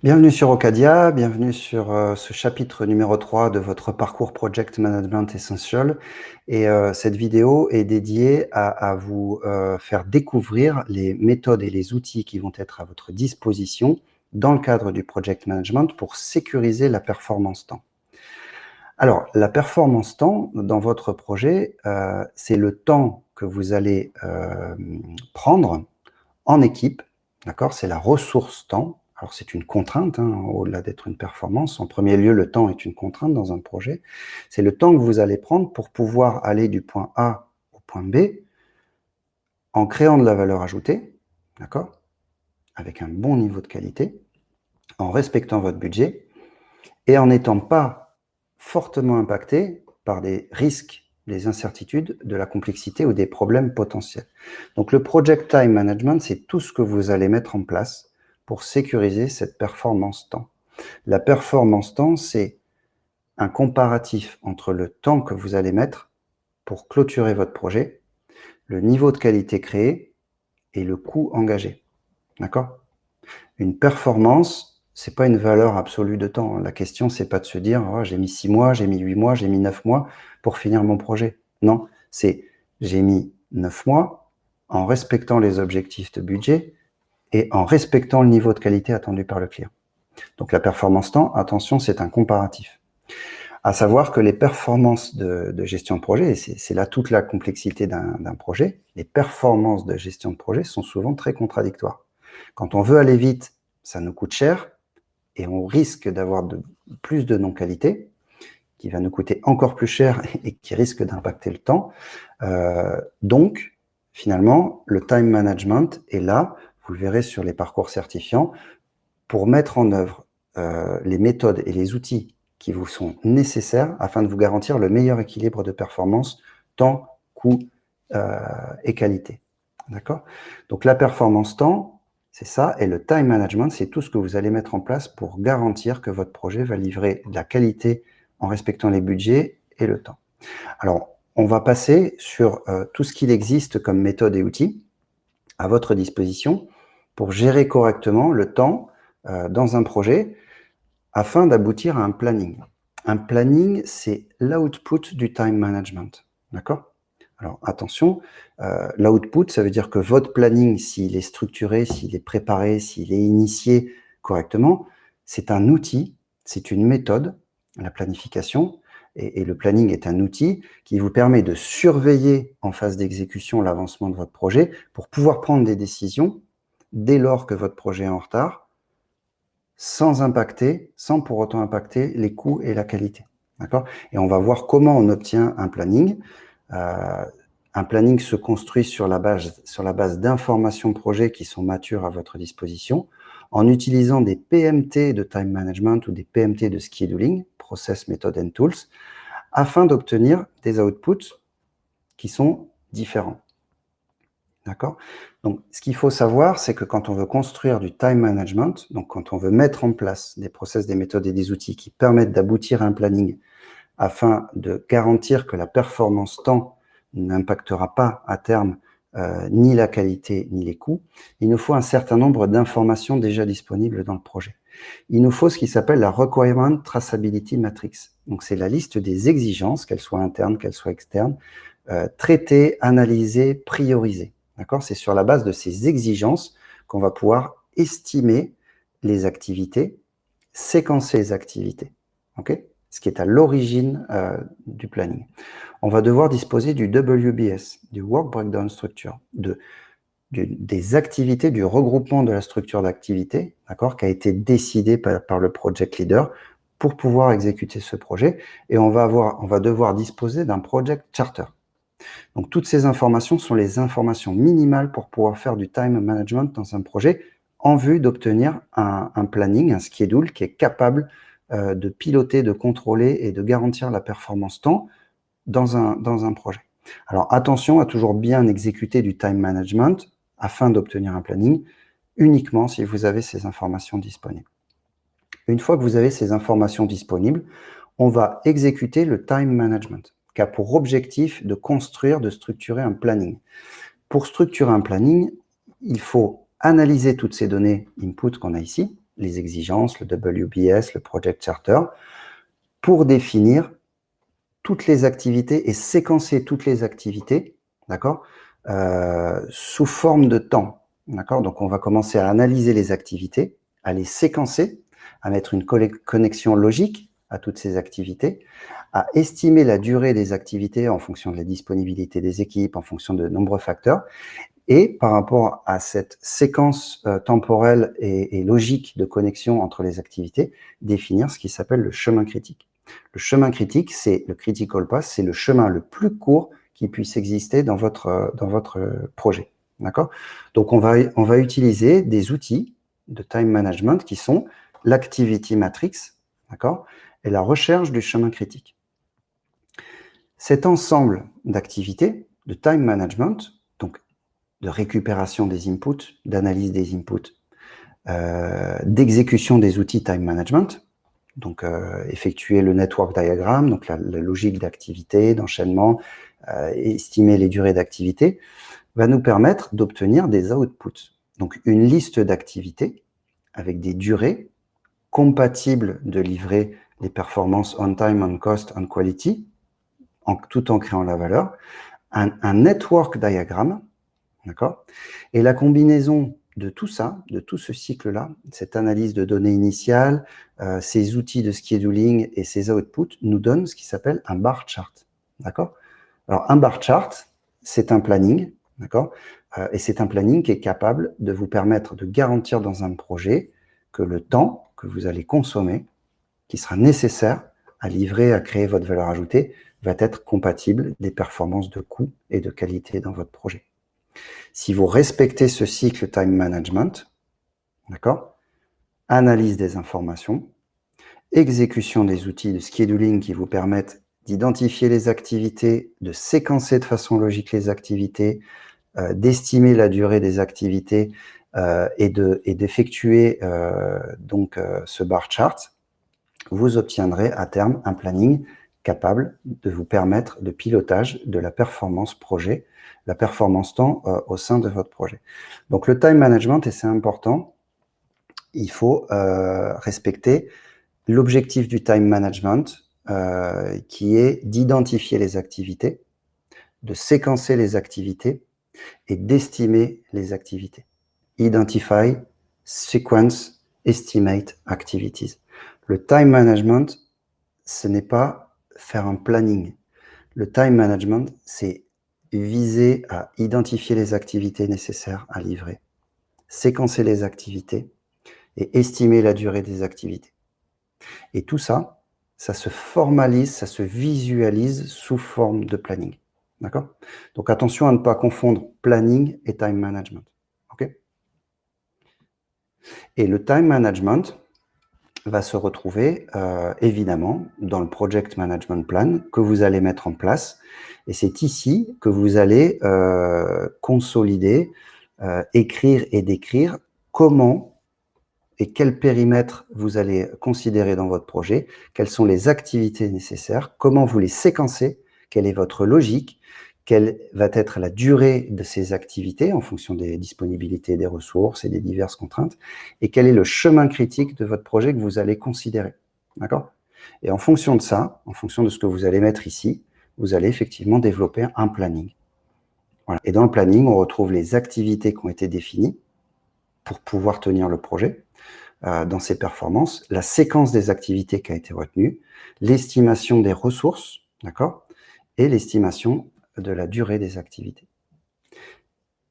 Bienvenue sur Ocadia, bienvenue sur ce chapitre numéro 3 de votre parcours Project Management Essential. Et cette vidéo est dédiée à vous faire découvrir les méthodes et les outils qui vont être à votre disposition dans le cadre du Project Management pour sécuriser la performance temps. Alors, la performance temps dans votre projet, c'est le temps que vous allez prendre en équipe, d'accord? C'est la ressource temps. Alors, c'est une contrainte, hein, au-delà d'être une performance. En premier lieu, le temps est une contrainte dans un projet. C'est le temps que vous allez prendre pour pouvoir aller du point A au point B en créant de la valeur ajoutée, d'accord? Avec un bon niveau de qualité, en respectant votre budget et en n'étant pas fortement impacté par des risques, des incertitudes, de la complexité ou des problèmes potentiels. Donc le Project Time Management, c'est tout ce que vous allez mettre en place pour sécuriser cette performance temps. La performance temps, c'est un comparatif entre le temps que vous allez mettre pour clôturer votre projet, le niveau de qualité créé et le coût engagé. D'accord ? Une performance, c'est pas une valeur absolue de temps. La question, c'est pas de se dire oh, j'ai mis 6 mois, j'ai mis 8 mois, j'ai mis 9 mois pour finir mon projet. Non, c'est j'ai mis 9 mois en respectant les objectifs de budget et en respectant le niveau de qualité attendu par le client. Donc la performance temps, attention, c'est un comparatif. À savoir que les performances de gestion de projet, et c'est là toute la complexité d'un projet, les performances de gestion de projet sont souvent très contradictoires. Quand on veut aller vite, ça nous coûte cher et on risque d'avoir plus de non-qualité qui va nous coûter encore plus cher et qui risque d'impacter le temps. Donc, finalement, le time management est là, vous le verrez sur les parcours certifiants, pour mettre en œuvre les méthodes et les outils qui vous sont nécessaires afin de vous garantir le meilleur équilibre de performance, temps, coût et qualité. D'accord ? Donc la performance temps, c'est ça, et le time management, c'est tout ce que vous allez mettre en place pour garantir que votre projet va livrer de la qualité en respectant les budgets et le temps. Alors, on va passer sur tout ce qu'il existe comme méthode et outils à votre disposition pour gérer correctement le temps dans un projet afin d'aboutir à un planning. Un planning, c'est l'output du time management. D'accord ? Alors attention, l'output, ça veut dire que votre planning, s'il est structuré, s'il est préparé, s'il est initié correctement, c'est un outil, c'est une méthode, la planification, et le planning est un outil qui vous permet de surveiller en phase d'exécution l'avancement de votre projet pour pouvoir prendre des décisions dès lors que votre projet est en retard, sans pour autant impacter les coûts et la qualité. D'accord ? Et on va voir comment on obtient un planning. Un planning se construit sur la base d'informations projets qui sont matures à votre disposition, en utilisant des PMT de time management ou des PMT de scheduling, Process, Method and Tools, afin d'obtenir des outputs qui sont différents. D'accord ? Donc, ce qu'il faut savoir, c'est que quand on veut construire du time management, donc quand on veut mettre en place des process, des méthodes et des outils qui permettent d'aboutir à un planning afin de garantir que la performance temps n'impactera pas à terme ni la qualité ni les coûts, il nous faut un certain nombre d'informations déjà disponibles dans le projet. Il nous faut ce qui s'appelle la Requirement Traceability Matrix. Donc, c'est la liste des exigences, qu'elles soient internes, qu'elles soient externes, traitées, analysées, priorisées. D'accord ? C'est sur la base de ces exigences qu'on va pouvoir estimer les activités, séquencer les activités. Ok ? Ce qui est à l'origine du planning. On va devoir disposer du WBS, du Work Breakdown Structure, des activités, du regroupement de la structure d'activité, d'accord, qui a été décidé par le project leader pour pouvoir exécuter ce projet. Et on va devoir disposer d'un project charter. Donc, toutes ces informations sont les informations minimales pour pouvoir faire du time management dans un projet en vue d'obtenir un planning, un schedule qui est capable de piloter, de contrôler et de garantir la performance temps dans un projet. Alors, attention à toujours bien exécuter du time management afin d'obtenir un planning uniquement si vous avez ces informations disponibles. Une fois que vous avez ces informations disponibles, on va exécuter le time management, qui a pour objectif de construire, de structurer un planning. Pour structurer un planning, il faut analyser toutes ces données input qu'on a ici, les exigences, le WBS, le Project Charter, pour définir toutes les activités et séquencer toutes les activités, d'accord, sous forme de temps, d'accord. Donc, on va commencer à analyser les activités, à les séquencer, à mettre une connexion logique à toutes ces activités, à estimer la durée des activités en fonction de la disponibilité des équipes, en fonction de nombreux facteurs, et par rapport à cette séquence temporelle et logique de connexion entre les activités, définir ce qui s'appelle le chemin critique. Le chemin critique, c'est le critical path, c'est le chemin le plus court qui puisse exister dans votre projet. D'accord? Donc, on va utiliser des outils de time management qui sont l'activity matrix, d'accord, et la recherche du chemin critique. Cet ensemble d'activités, de time management, donc de récupération des inputs, d'analyse des inputs, d'exécution des outils time management, donc effectuer le network diagram, donc la logique d'activité, d'enchaînement, estimer les durées d'activité, va nous permettre d'obtenir des outputs. Donc une liste d'activités avec des durées compatibles de livrer les performances on time, on cost, on quality, tout en créant la valeur, un network diagram, d'accord? Et la combinaison de tout ça, de tout ce cycle-là, cette analyse de données initiales, ces outils de scheduling et ces outputs nous donnent ce qui s'appelle un bar chart, d'accord? Alors, un bar chart, c'est un planning, d'accord? Et c'est un planning qui est capable de vous permettre de garantir dans un projet que le temps que vous allez consommer, qui sera nécessaire à livrer, à créer votre valeur ajoutée, va être compatible des performances de coût et de qualité dans votre projet. Si vous respectez ce cycle time management, d'accord, analyse des informations, exécution des outils de scheduling qui vous permettent d'identifier les activités, de séquencer de façon logique les activités, d'estimer la durée des activités et d'effectuer ce bar chart, vous obtiendrez à terme un planning capable de vous permettre de pilotage de la performance projet, la performance temps au sein de votre projet. Donc le time management, et c'est important, il faut respecter l'objectif du time management qui est d'identifier les activités, de séquencer les activités et d'estimer les activités. Identify, sequence, estimate activities. Le time management, ce n'est pas faire un planning. Le time management, c'est viser à identifier les activités nécessaires à livrer, séquencer les activités et estimer la durée des activités. Et tout ça, ça se formalise, ça se visualise sous forme de planning. D'accord? Donc attention à ne pas confondre planning et time management. OK? Et le time management va se retrouver évidemment dans le Project Management Plan que vous allez mettre en place. Et c'est ici que vous allez consolider, écrire et décrire comment et quel périmètre vous allez considérer dans votre projet, quelles sont les activités nécessaires, comment vous les séquencez, quelle est votre logique, quelle va être la durée de ces activités en fonction des disponibilités des ressources et des diverses contraintes, et quel est le chemin critique de votre projet que vous allez considérer. D'accord? Et en fonction de ça, en fonction de ce que vous allez mettre ici, vous allez effectivement développer un planning. Voilà. Et dans le planning, on retrouve les activités qui ont été définies pour pouvoir tenir le projet dans ses performances, la séquence des activités qui a été retenue, l'estimation des ressources, d'accord, et l'estimation de la durée des activités.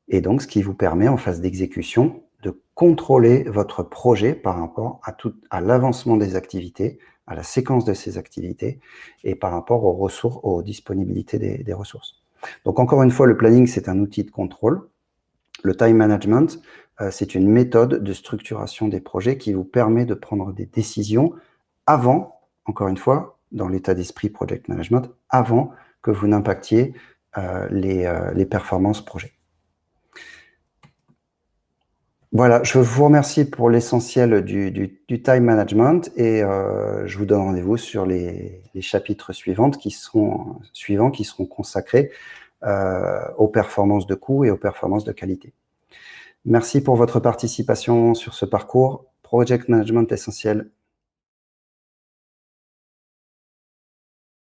Et donc, ce qui vous permet, en phase d'exécution, de contrôler votre projet par rapport à l'avancement des activités, à la séquence de ces activités et par rapport aux ressources, aux disponibilités des ressources. Donc, encore une fois, le planning, c'est un outil de contrôle. Le time management, c'est une méthode de structuration des projets qui vous permet de prendre des décisions avant, encore une fois, dans l'état d'esprit project management, avant que vous n'impactiez les performances projet. Voilà, je vous remercie pour l'essentiel du time management et je vous donne rendez-vous sur les chapitres suivants qui seront consacrés aux performances de coût et aux performances de qualité. Merci pour votre participation sur ce parcours. Project Management Essentiel